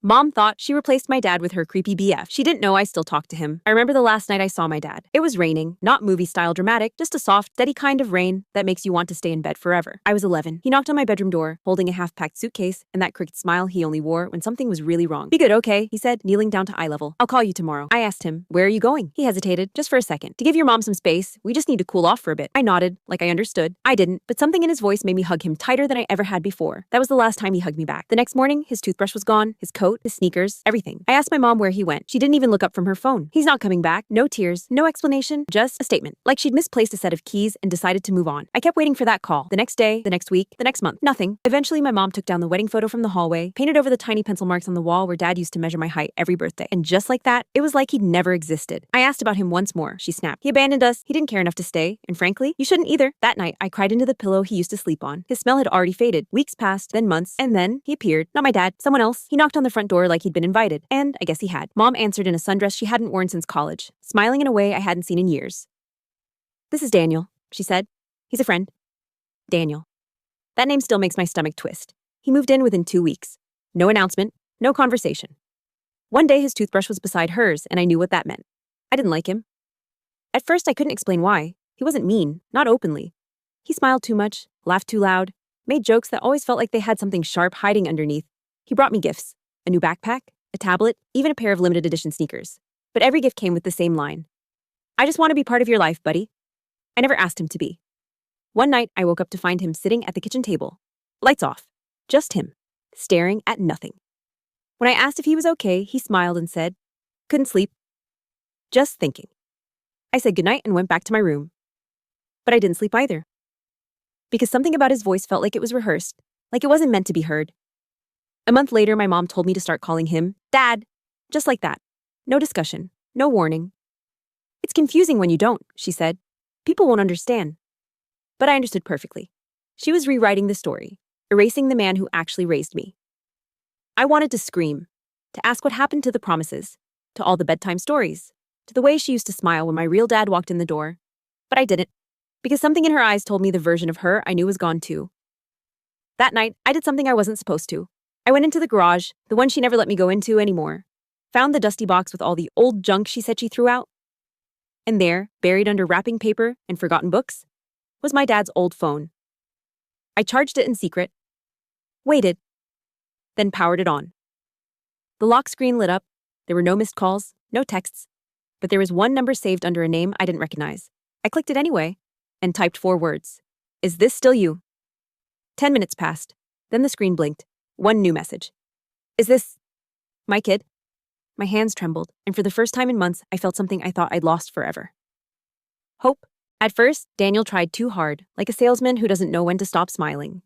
Mom thought she replaced my dad with her creepy BF. She didn't know I still talked to him. I remember the last night I saw my dad. It was raining, not movie-style dramatic, just a soft, steady kind of rain that makes you want to stay in bed forever. I was 11. He knocked on my bedroom door, holding a half-packed suitcase and that crooked smile he only wore when something was really wrong. "Be good, okay?" he said, kneeling down to eye level. "I'll call you tomorrow." I asked him, "Where are you going?" He hesitated, just for a second. "To give your mom some space. We just need to cool off for a bit." I nodded, like I understood. I didn't, but something in his voice made me hug him tighter than I ever had before. That was the last time he hugged me back. The next morning, his toothbrush was gone, his coat, his sneakers, everything. I asked my mom where he went. She didn't even look up from her phone. "He's not coming back." No tears, no explanation, just a statement. Like she'd misplaced a set of keys and decided to move on. I kept waiting for that call. The next day, the next week, the next month. Nothing. Eventually, my mom took down the wedding photo from the hallway, painted over the tiny pencil marks on the wall where Dad used to measure my height every birthday. And just like that, it was like he'd never existed. I asked about him once more. She snapped. "He abandoned us. He didn't care enough to stay. And frankly, you shouldn't either." That night, I cried into the pillow he used to sleep on. His smell had already faded. Weeks passed, then months, and then he appeared. Not my dad, someone else. He knocked on the front door like he'd been invited. And I guess he had. Mom answered in a sundress she hadn't worn since college, smiling in a way I hadn't seen in years. "This is Daniel," she said. "He's a friend." Daniel. That name still makes my stomach twist. He moved in within 2 weeks. No announcement, no conversation. One day his toothbrush was beside hers, and I knew what that meant. I didn't like him. At first, I couldn't explain why. He wasn't mean, not openly. He smiled too much, laughed too loud, made jokes that always felt like they had something sharp hiding underneath. He brought me gifts, a new backpack, a tablet, even a pair of limited edition sneakers. But every gift came with the same line. "I just want to be part of your life, buddy." I never asked him to be. One night, I woke up to find him sitting at the kitchen table. Lights off. Just him, staring at nothing. When I asked if he was okay, he smiled and said, "Couldn't sleep. Just thinking." I said goodnight and went back to my room. But I didn't sleep either. Because something about his voice felt like it was rehearsed, like it wasn't meant to be heard. A month later, my mom told me to start calling him Dad. Just like that. No discussion, no warning. "It's confusing when you don't," she said. "People won't understand." But I understood perfectly. She was rewriting the story, erasing the man who actually raised me. I wanted to scream, to ask what happened to the promises, to all the bedtime stories, to the way she used to smile when my real dad walked in the door. But I didn't, because something in her eyes told me the version of her I knew was gone too. That night, I did something I wasn't supposed to. I went into the garage, the one she never let me go into anymore, found the dusty box with all the old junk she said she threw out. And there, buried under wrapping paper and forgotten books, was my dad's old phone. I charged it in secret, waited, then powered it on. The lock screen lit up. There were no missed calls, no texts, but there was one number saved under a name I didn't recognize. I clicked it anyway and typed 4 words. "Is this still you?" 10 minutes passed. Then the screen blinked. One new message. "Is this my kid?" My hands trembled, and for the first time in months, I felt something I thought I'd lost forever. Hope. At first, Daniel tried too hard, like a salesman who doesn't know when to stop smiling.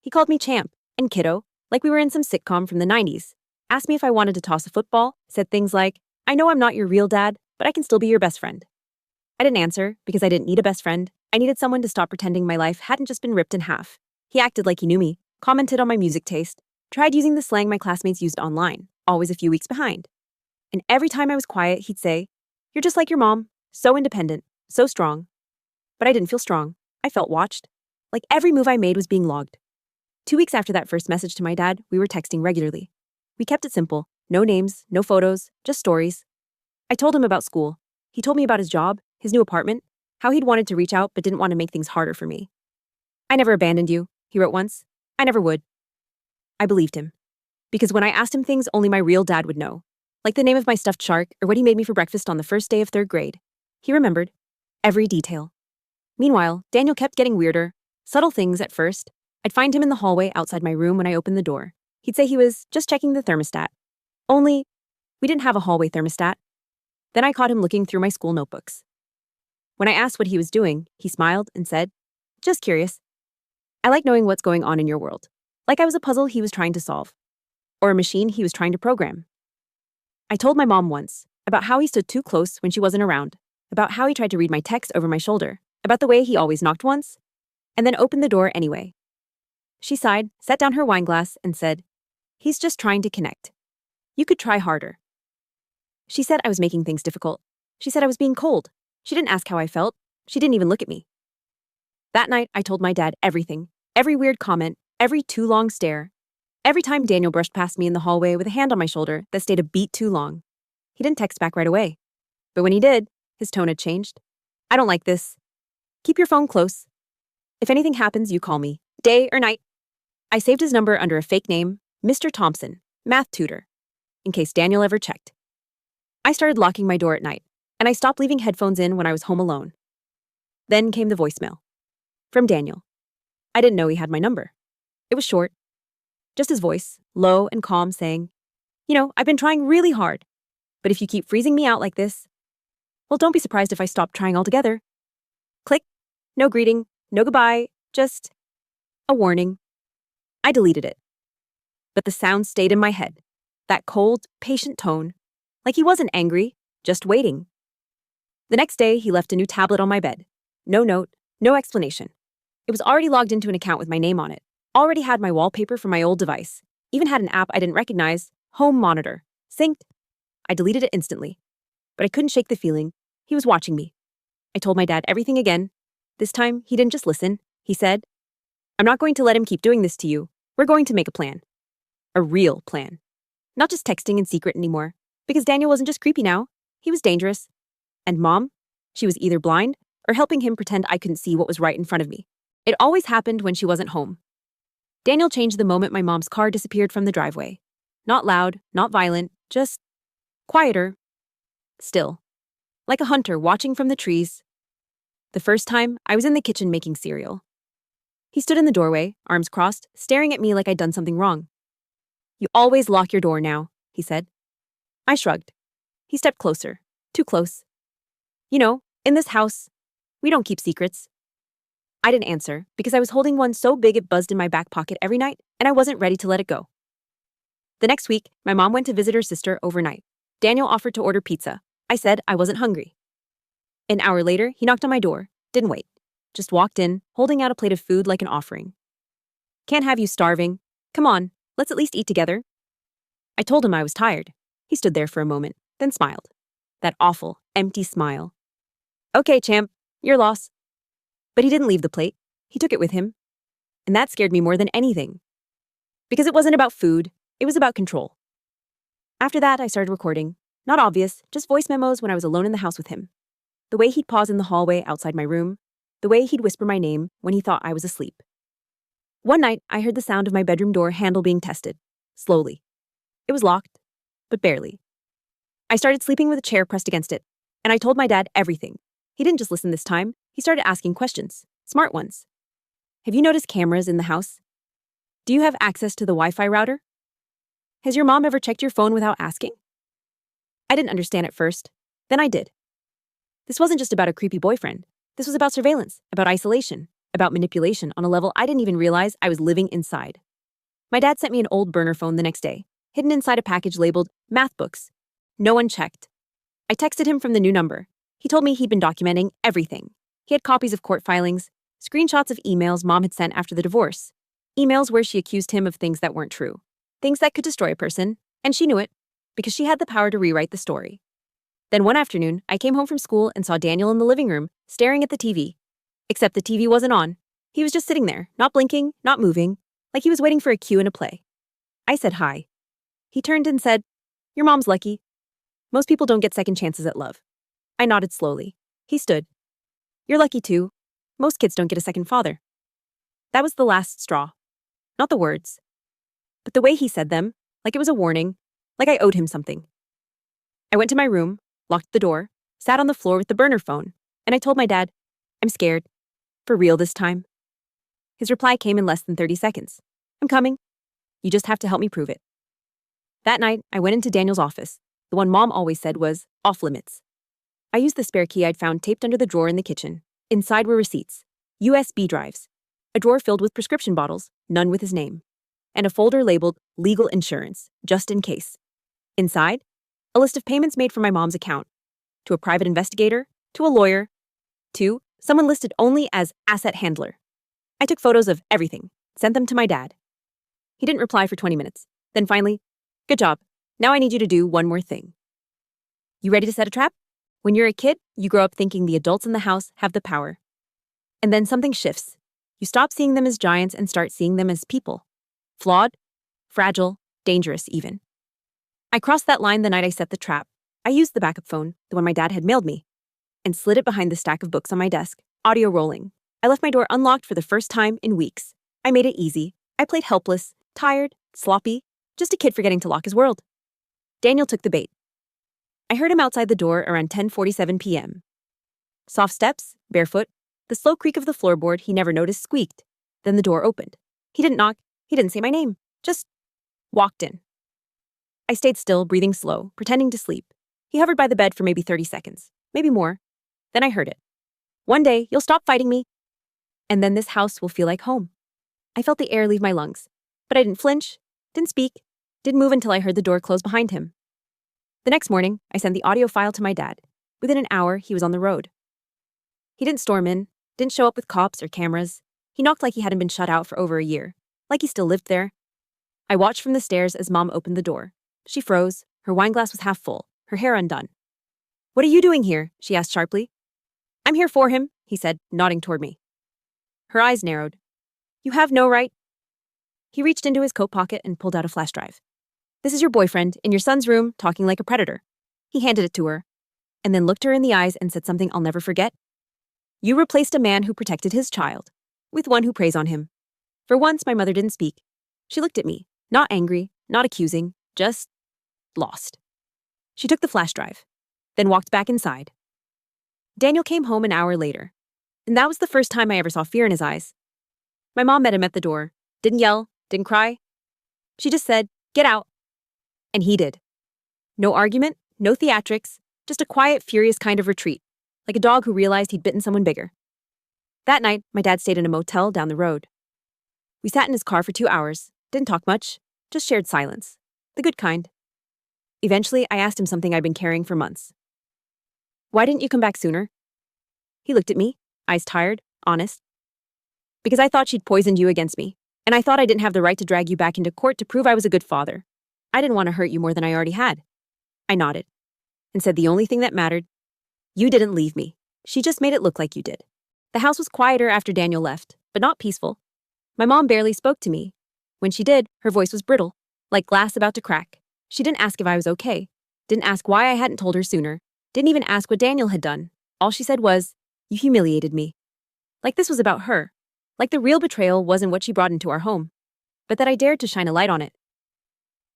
He called me champ and kiddo, like we were in some sitcom from the 90s. Asked me if I wanted to toss a football, said things like, "I know I'm not your real dad, but I can still be your best friend." I didn't answer because I didn't need a best friend. I needed someone to stop pretending my life hadn't just been ripped in half. He acted like he knew me, commented on my music taste, tried using the slang my classmates used online, always a few weeks behind. And every time I was quiet, he'd say, "You're just like your mom, so independent, so strong." But I didn't feel strong. I felt watched. Like every move I made was being logged. 2 weeks after that first message to my dad, we were texting regularly. We kept it simple. No names, no photos, just stories. I told him about school. He told me about his job, his new apartment, how he'd wanted to reach out but didn't want to make things harder for me. "I never abandoned you," he wrote once. "I never would." I believed him. Because when I asked him things only my real dad would know, like the name of my stuffed shark or what he made me for breakfast on the first day of 3rd grade, he remembered every detail. Meanwhile, Daniel kept getting weirder. Subtle things at first. I'd find him in the hallway outside my room when I opened the door. He'd say he was just checking the thermostat. Only, we didn't have a hallway thermostat. Then I caught him looking through my school notebooks. When I asked what he was doing, he smiled and said, "Just curious. I like knowing what's going on in your world. Like I was a puzzle he was trying to solve. Or a machine he was trying to program." I told my mom once about how he stood too close when she wasn't around, about how he tried to read my text over my shoulder, about the way he always knocked once, and then opened the door anyway. She sighed, set down her wine glass, and said, "He's just trying to connect. You could try harder." She said I was making things difficult. She said I was being cold. She didn't ask how I felt. She didn't even look at me. That night, I told my dad everything, every weird comment, every too long stare, Every time Daniel brushed past me in the hallway with a hand on my shoulder that stayed a beat too long. He didn't text back right away. But when he did, his tone had changed. I don't like this. Keep your phone close. If anything happens, you call me, day or night. I saved his number under a fake name, Mr. Thompson, math tutor, in case Daniel ever checked. I started locking my door at night, and I stopped leaving headphones in when I was home alone. Then came the voicemail. From Daniel. I didn't know he had my number. It was short. Just his voice, low and calm, saying, I've been trying really hard, but if you keep freezing me out like this, well, don't be surprised if I stop trying altogether. Click. No greeting, no goodbye, just a warning. I deleted it. But the sound stayed in my head. That cold, patient tone, like he wasn't angry, just waiting. The next day, he left a new tablet on my bed. No note, no explanation. It was already logged into an account with my name on it. Already had my wallpaper from my old device. Even had an app I didn't recognize, Home Monitor, synced. I deleted it instantly. But I couldn't shake the feeling. He was watching me. I told my dad everything again. This time, he didn't just listen. He said, I'm not going to let him keep doing this to you. We're going to make a plan. A real plan. Not just texting in secret anymore. Because Daniel wasn't just creepy now. He was dangerous. And Mom? She was either blind or helping him pretend I couldn't see what was right in front of me. It always happened when she wasn't home. Daniel changed the moment my mom's car disappeared from the driveway. Not loud, not violent, just quieter. Still. Like a hunter watching from the trees. The first time, I was in the kitchen making cereal. He stood in the doorway, arms crossed, staring at me like I'd done something wrong. You always lock your door now, he said. I shrugged. He stepped closer. Too close. In this house, we don't keep secrets. I didn't answer because I was holding one so big it buzzed in my back pocket every night, and I wasn't ready to let it go. The next week, my mom went to visit her sister overnight. Daniel offered to order pizza. I said I wasn't hungry. An hour later, he knocked on my door. Didn't wait. Just walked in, holding out a plate of food like an offering. Can't have you starving. Come on, let's at least eat together. I told him I was tired. He stood there for a moment, then smiled. That awful, empty smile. Okay, champ, your loss. But he didn't leave the plate. He took it with him. And that scared me more than anything. Because it wasn't about food, it was about control. After that, I started recording. Not obvious, just voice memos when I was alone in the house with him. The way he'd pause in the hallway outside my room. The way he'd whisper my name when he thought I was asleep. One night, I heard the sound of my bedroom door handle being tested. Slowly. It was locked, but barely. I started sleeping with a chair pressed against it, and I told my dad everything. He didn't just listen this time. He started asking questions. Smart ones. Have you noticed cameras in the house? Do you have access to the Wi-Fi router? Has your mom ever checked your phone without asking? I didn't understand at first. Then I did. This wasn't just about a creepy boyfriend. This was about surveillance, about isolation, about manipulation on a level I didn't even realize I was living inside. My dad sent me an old burner phone the next day, hidden inside a package labeled math books. No one checked. I texted him from the new number. He told me he'd been documenting everything. He had copies of court filings, screenshots of emails Mom had sent after the divorce, emails where she accused him of things that weren't true, things that could destroy a person, and she knew it, because she had the power to rewrite the story. Then one afternoon, I came home from school and saw Daniel in the living room, staring at the TV. Except the TV wasn't on. He was just sitting there, not blinking, not moving, like he was waiting for a cue in a play. I said hi. He turned and said, Your mom's lucky. Most people don't get second chances at love. I nodded slowly. He stood. You're lucky too. Most kids don't get a second father. That was the last straw. Not the words. But the way he said them, like it was a warning, like I owed him something. I went to my room, locked the door, sat on the floor with the burner phone, and I told my dad, I'm scared. For real this time. His reply came in less than 30 seconds. I'm coming. You just have to help me prove it. That night, I went into Daniel's office. The one Mom always said was off limits. I used the spare key I'd found taped under the drawer in the kitchen. Inside were receipts, USB drives, a drawer filled with prescription bottles, none with his name, and a folder labeled legal insurance, just in case. Inside, a list of payments made from my mom's account, to a private investigator, to a lawyer, to someone listed only as asset handler. I took photos of everything, sent them to my dad. He didn't reply for 20 minutes. Then finally, good job. Now I need you to do one more thing. You ready to set a trap? When you're a kid, you grow up thinking the adults in the house have the power. And then something shifts. You stop seeing them as giants and start seeing them as people. Flawed, Fragile, dangerous even. I crossed that line the night I set the trap. I used the backup phone, the one my dad had mailed me, and slid it behind the stack of books on my desk, audio rolling. I left my door unlocked for the first time in weeks. I made it easy. I played helpless, tired, sloppy, just a kid forgetting to lock his world. Daniel took the bait. I heard him outside the door around 10:47 p.m. Soft steps, barefoot, the slow creak of the floorboard he never noticed squeaked. Then the door opened. He didn't knock. He didn't say my name. Just walked in. I stayed still, breathing slow, pretending to sleep. He hovered by the bed for maybe 30 seconds, maybe more. Then I heard it. One day, you'll stop fighting me, and then this house will feel like home. I felt the air leave my lungs, but I didn't flinch, didn't speak, didn't move until I heard the door close behind him. The next morning, I sent the audio file to my dad. Within an hour, he was on the road. He didn't storm in, didn't show up with cops or cameras. He knocked like he hadn't been shut out for over a year, like he still lived there. I watched from the stairs as Mom opened the door. She froze. Her wine glass was half full, her hair undone. "What are you doing here?" she asked sharply. "I'm here for him," he said, nodding toward me. Her eyes narrowed. "You have no right." He reached into his coat pocket and pulled out a flash drive. "This is your boyfriend, in your son's room, talking like a predator." He handed it to her, and then looked her in the eyes and said something I'll never forget. "You replaced a man who protected his child with one who preys on him." For once, my mother didn't speak. She looked at me, not angry, not accusing, just lost. She took the flash drive, then walked back inside. Daniel came home an hour later, and that was the first time I ever saw fear in his eyes. My mom met him at the door, didn't yell, didn't cry. She just said, "Get out." And he did. No argument, no theatrics, just a quiet, furious kind of retreat, like a dog who realized he'd bitten someone bigger. That night, my dad stayed in a motel down the road. We sat in his car for 2 hours, didn't talk much, just shared silence, the good kind. Eventually, I asked him something I'd been carrying for months. "Why didn't you come back sooner?" He looked at me, eyes tired, honest. "Because I thought she'd poisoned you against me, and I thought I didn't have the right to drag you back into court to prove I was a good father. I didn't want to hurt you more than I already had." I nodded and said the only thing that mattered: you didn't leave me. She just made it look like you did. The house was quieter after Daniel left, but not peaceful. My mom barely spoke to me. When she did, her voice was brittle, like glass about to crack. She didn't ask if I was okay, didn't ask why I hadn't told her sooner, didn't even ask what Daniel had done. All she said was, "You humiliated me." Like this was about her. Like the real betrayal wasn't what she brought into our home, but that I dared to shine a light on it.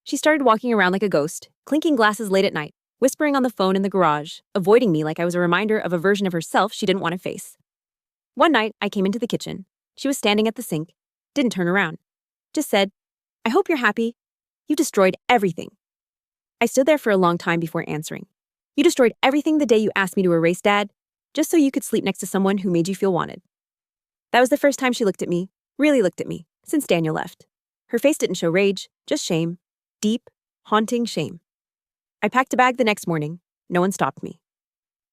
She started walking around like a ghost, clinking glasses late at night, whispering on the phone in the garage, avoiding me like I was a reminder of a version of herself she didn't want to face. One night, I came into the kitchen. She was standing at the sink, didn't turn around, just said, "I hope you're happy. You destroyed everything." I stood there for a long time before answering. "You destroyed everything the day you asked me to erase Dad, just so you could sleep next to someone who made you feel wanted." That was the first time she looked at me, really looked at me, since Daniel left. Her face didn't show rage, just shame. Deep, haunting shame. I packed a bag the next morning. No one stopped me.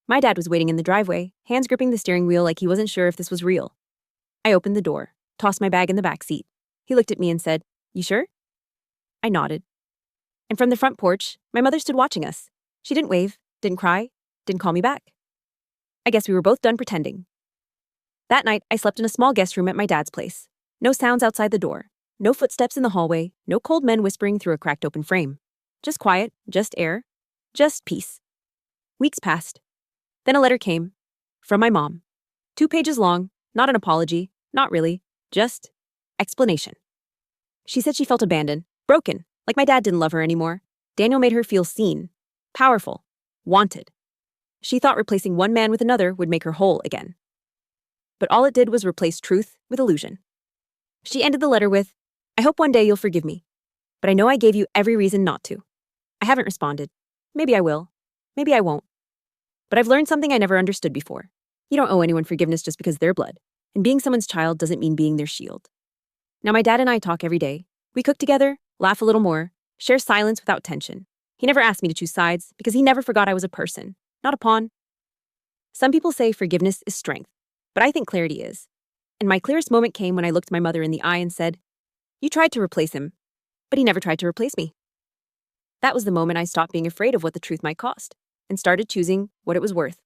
My dad was waiting in the driveway, hands gripping the steering wheel like he wasn't sure if this was real. I opened the door, tossed my bag in the back seat. He looked at me and said, "You sure?" I nodded. And from the front porch, my mother stood watching us. She didn't wave, didn't cry, didn't call me back. I guess we were both done pretending. That night, I slept in a small guest room at my dad's place. No sounds outside the door. No footsteps in the hallway. No cold men whispering through a cracked open frame. Just quiet, just air, just peace. Weeks passed. Then a letter came. From my mom. 2 pages long, not an apology, not really, just explanation. She said she felt abandoned, broken, like my dad didn't love her anymore. Daniel made her feel seen, powerful, wanted. She thought replacing one man with another would make her whole again. But all it did was replace truth with illusion. She ended the letter with, "I hope one day you'll forgive me, but I know I gave you every reason not to." I haven't responded. Maybe I will. Maybe I won't. But I've learned something I never understood before. You don't owe anyone forgiveness just because they're blood. And being someone's child doesn't mean being their shield. Now my dad and I talk every day. We cook together, laugh a little more, share silence without tension. He never asked me to choose sides because he never forgot I was a person, not a pawn. Some people say forgiveness is strength, but I think clarity is. And my clearest moment came when I looked my mother in the eye and said, "You tried to replace him, but he never tried to replace me." That was the moment I stopped being afraid of what the truth might cost and started choosing what it was worth.